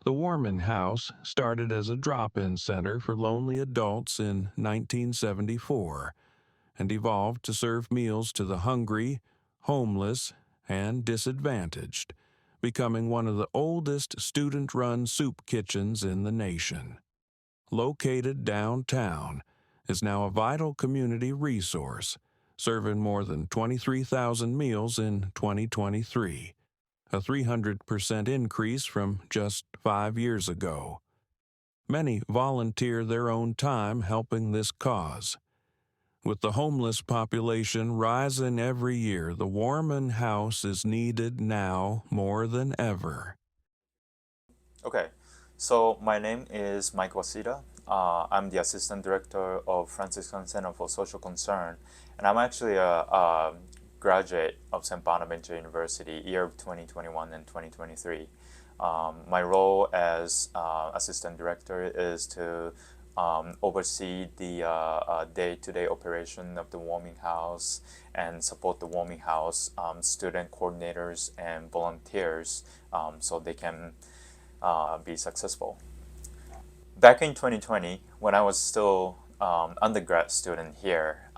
The Warman House started as a drop-in center for lonely adults in 1974 and evolved to serve meals to the hungry, homeless, and disadvantaged, becoming one of the oldest student-run soup kitchens in the nation. Located downtown, is now a vital community resource, serving more than 23,000 meals in 2023, a 300% increase from just 5 years ago. Many volunteer their own time helping this cause. With the homeless population rising every year, the Warman House is needed now more than ever. Okay, so my name is Mike Wasida. I'm the Assistant Director of Franciscan Center for Social Concern, and I'm actually a graduate of St. Bonaventure University, year of 2021 and 2023. My role as Assistant Director is to oversee the day-to-day operation of the warming house and support the warming house student coordinators and volunteers so they can be successful. Back in 2020, when I was still undergrad student here,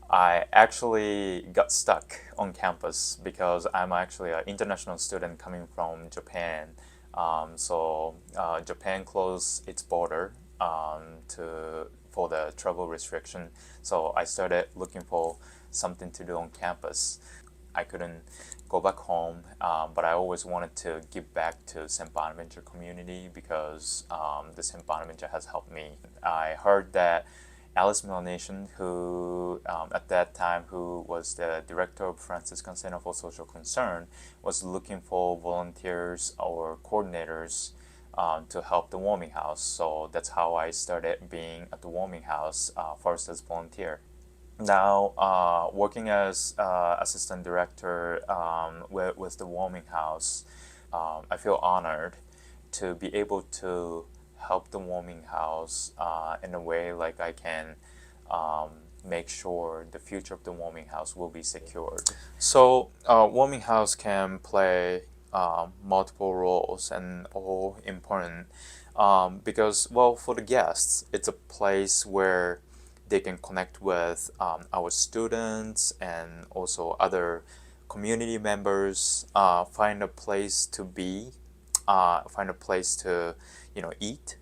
I actually got stuck on campus because I'm actually an international student coming from Japan. Japan closed its border for the travel restriction. So I started looking for something to do on campus. I couldn't go back home, but I always wanted to give back to St. Bonaventure community because the St. Bonaventure has helped me. I heard that Alice Melanesian, who at that time who was the director of Franciscan Center for Social Concern, was looking for volunteers or coordinators to help the warming house. So that's how I started being at the warming house, first as volunteer. Now, working as assistant director with the warming house, I feel honored to be able to help the warming house in a way like I can make sure the future of the warming house will be secured. So, warming house can play multiple roles and all important because, well, for the guests, it's a place where they can connect with our students and also other community members, find a place to be, find a place to eat.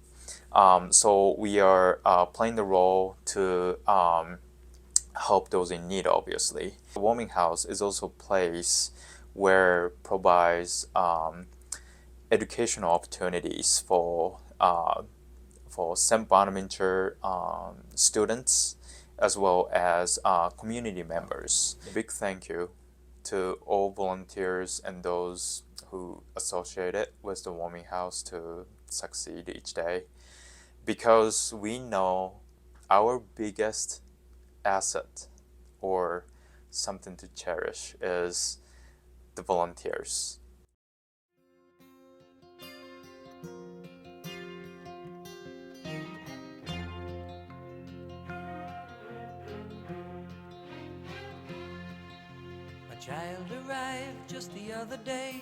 So we are playing the role to help those in need, obviously. The warming house is also a place where provides educational opportunities for St. Bonaventure students as well as community members. A big thank you to all volunteers and those who associated with the warming house to succeed each day, because we know our biggest asset or something to cherish is the volunteers. A child arrived just the other day.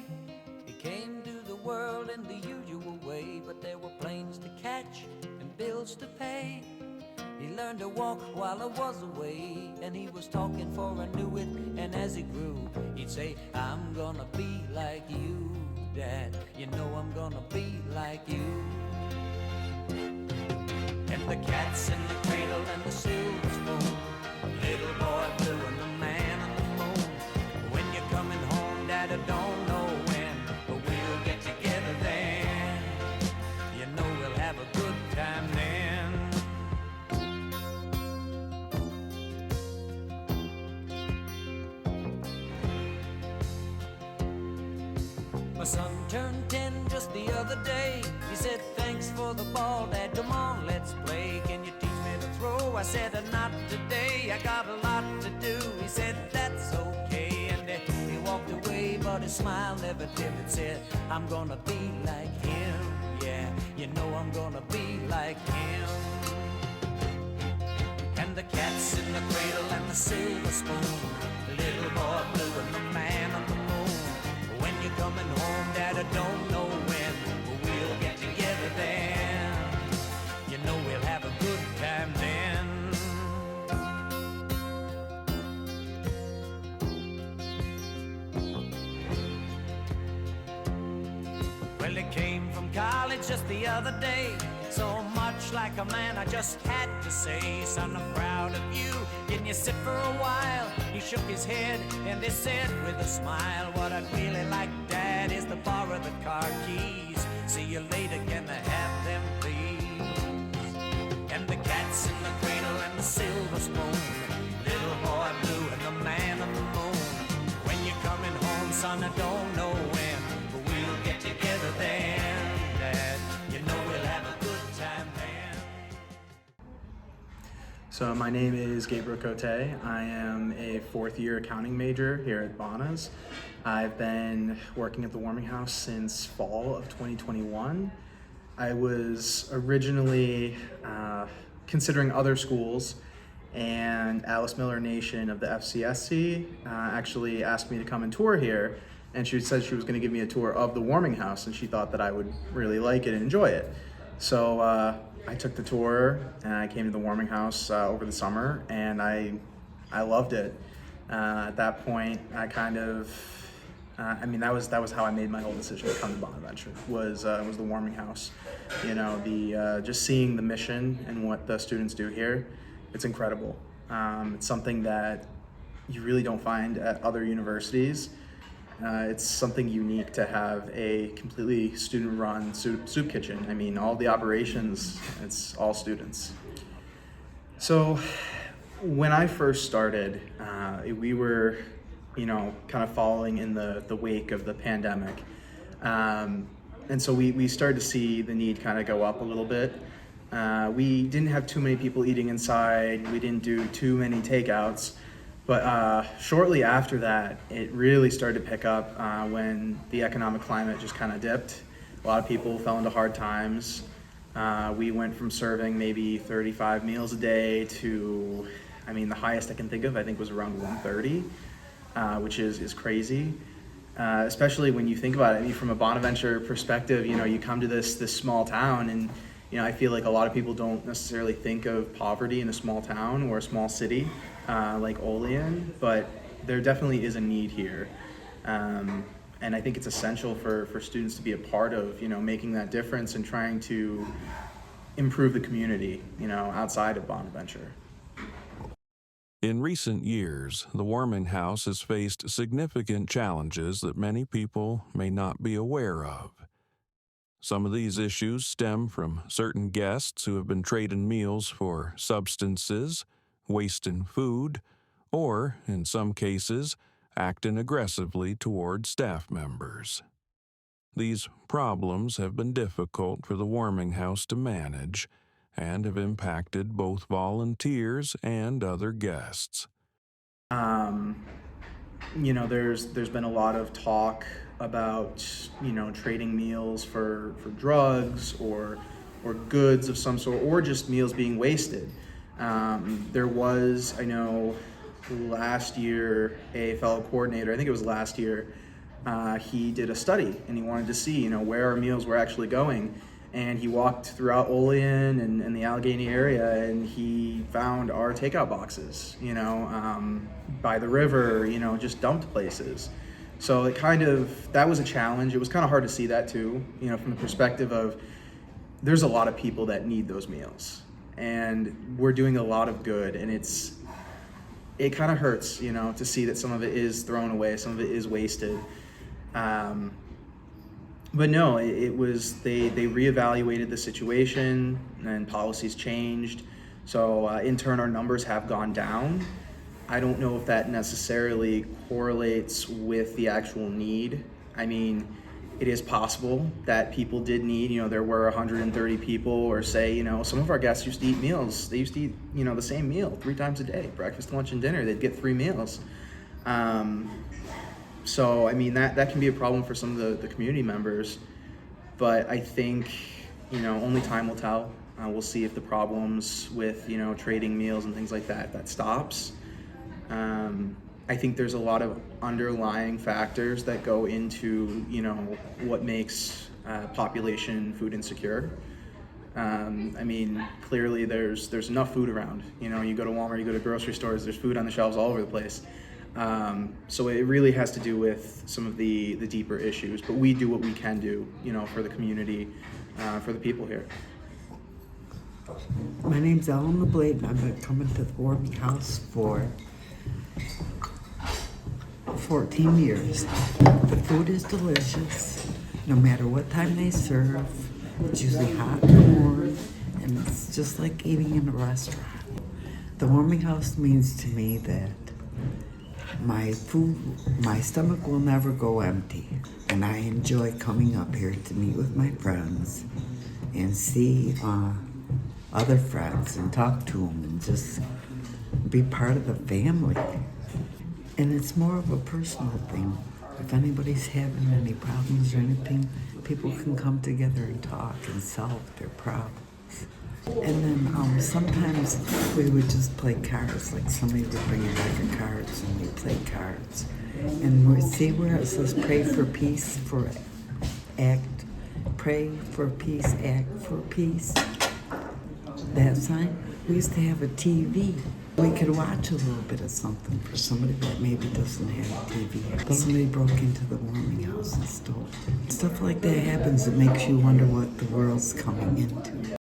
He came to the world in the usual way, but there were planes to catch and bills to pay. He learned to walk while I was away, and he was talking for I knew it. And as he grew, he'd say, I'm gonna be like you, Dad. You know I'm gonna be like you. And the cat's in the cradle and the silver spoon, little boy blue and the man on the moon. When you're coming home, Dad, I don't know when, but we'll get together then. You know we'll have a good time then. My son turned 10 just the other day. He said, thanks for the ball, Dad, come on, let's play. Can you teach me to throw? I said, not today, I got a lot to do. He said, that's okay, and he walked away, but his smile never dimmed. Said, I'm gonna be like him, yeah, you know I'm gonna be like him. And the cat's in the cradle and the silver spoon, little boy blue and the man on the moon. When you're coming home, Dad, I don't know when, just the other day. So much like a man, I just had to say, son, I'm proud of you. Can you sit for a while? He shook his head and he said with a smile, what I'd really like, Dad, is to borrow the car keys. See you later, can I have them, please? And the cat's in the cradle and the silver spoon, little boy blue and the man on the moon. When you're coming home, son, I don't know when, but we'll get together then, Dad. You know we'll have a good time then. So my name is Gabriel Cote. I am a fourth-year accounting major here at Bonas. I've been working at the Warming House since fall of 2021. I was originally considering other schools, and Alice Miller Nation of the FCSC actually asked me to come and tour here, and she said she was going to give me a tour of the Warming House, and she thought that I would really like it and enjoy it. So I took the tour, and I came to the Warming House over the summer, and I loved it. At that point, I kind of, that was how I made my whole decision to come to Bonaventure, was the Warming House. You know, the just seeing the mission and what the students do here, it's incredible. It's something that you really don't find at other universities. It's something unique to have a completely student-run soup kitchen. I mean, all the operations, it's all students. So when I first started, we were, kind of following in the wake of the pandemic. And so we started to see the need kind of go up a little bit. We didn't have too many people eating inside. We didn't do too many takeouts. But shortly after that, it really started to pick up when the economic climate just kind of dipped. A lot of people fell into hard times. We went from serving maybe 35 meals a day to, the highest I can think of, I think was around 130, which is crazy. Especially when you think about it, from a Bonaventure perspective, you come to this small town, and I feel like a lot of people don't necessarily think of poverty in a small town or a small city like Olean, but there definitely is a need here. And I think it's essential for students to be a part of, making that difference and trying to improve the community, outside of Bonaventure. In recent years, the Warming House has faced significant challenges that many people may not be aware of. Some of these issues stem from certain guests who have been trading meals for substances, wasting food, or, in some cases, acting aggressively toward staff members. These problems have been difficult for the Warming House to manage and have impacted both volunteers and other guests. There's been a lot of talk about, trading meals for drugs or goods of some sort, or just meals being wasted. There was, I know, last year, a fellow coordinator, I think it was last year, he did a study, and he wanted to see, where our meals were actually going. And he walked throughout Olean and the Allegheny area, and he found our takeout boxes, by the river, just dumped places. So that was a challenge. It was kind of hard to see that too, from the perspective of there's a lot of people that need those meals, and we're doing a lot of good, and it kind of hurts, to see that some of it is thrown away, some of it is wasted. But no, it was, they reevaluated the situation and policies changed. So in turn, our numbers have gone down. I don't know if that necessarily correlates with the actual need. It is possible that people did need, there were 130 people, or say, some of our guests used to eat meals. They used to eat, the same meal 3 times a day, breakfast, lunch, and dinner. They'd get 3 meals. So, that can be a problem for some of the community members, but I think, only time will tell. We'll see if the problems with, trading meals and things like that stops. I think there's a lot of underlying factors that go into, what makes population food insecure. Clearly there's enough food around. You go to Walmart, you go to grocery stores, there's food on the shelves all over the place. So it really has to do with some of the deeper issues, but we do what we can do, for the community, for the people here. My name's Ellen LeBlade, and I've been coming to the Warman House for 14 years. The food is delicious, no matter what time they serve. It's usually hot and warm, and it's just like eating in a restaurant. The Warming House means to me that my stomach will never go empty, and I enjoy coming up here to meet with my friends and see other friends and talk to them and just be part of the family. And it's more of a personal thing. If anybody's having any problems or anything, people can come together and talk and solve their problems. And then sometimes we would just play cards, like somebody would bring a deck of cards and we play cards. And we see where it says pray for peace, pray for peace, act for peace. That sign, we used to have a TV. We could watch a little bit of something for somebody that maybe doesn't have a TV. But somebody broke into the Warming House and stole. Stuff like that happens. It makes you wonder what the world's coming into.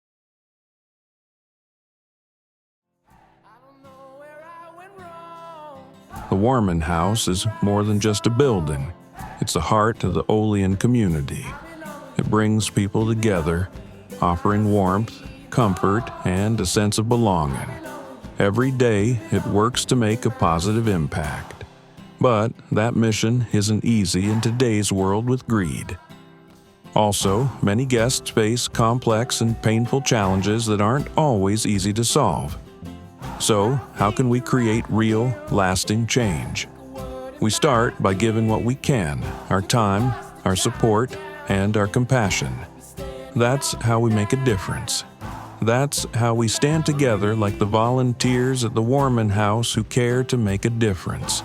The Warman House is more than just a building. It's the heart of the Olean community. It brings people together, offering warmth, comfort, and a sense of belonging. Every day, it works to make a positive impact. But that mission isn't easy in today's world with greed. Also, many guests face complex and painful challenges that aren't always easy to solve. So, how can we create real, lasting change? We start by giving what we can, our time, our support, and our compassion. That's how we make a difference. That's how we stand together like the volunteers at the Warman House who care to make a difference.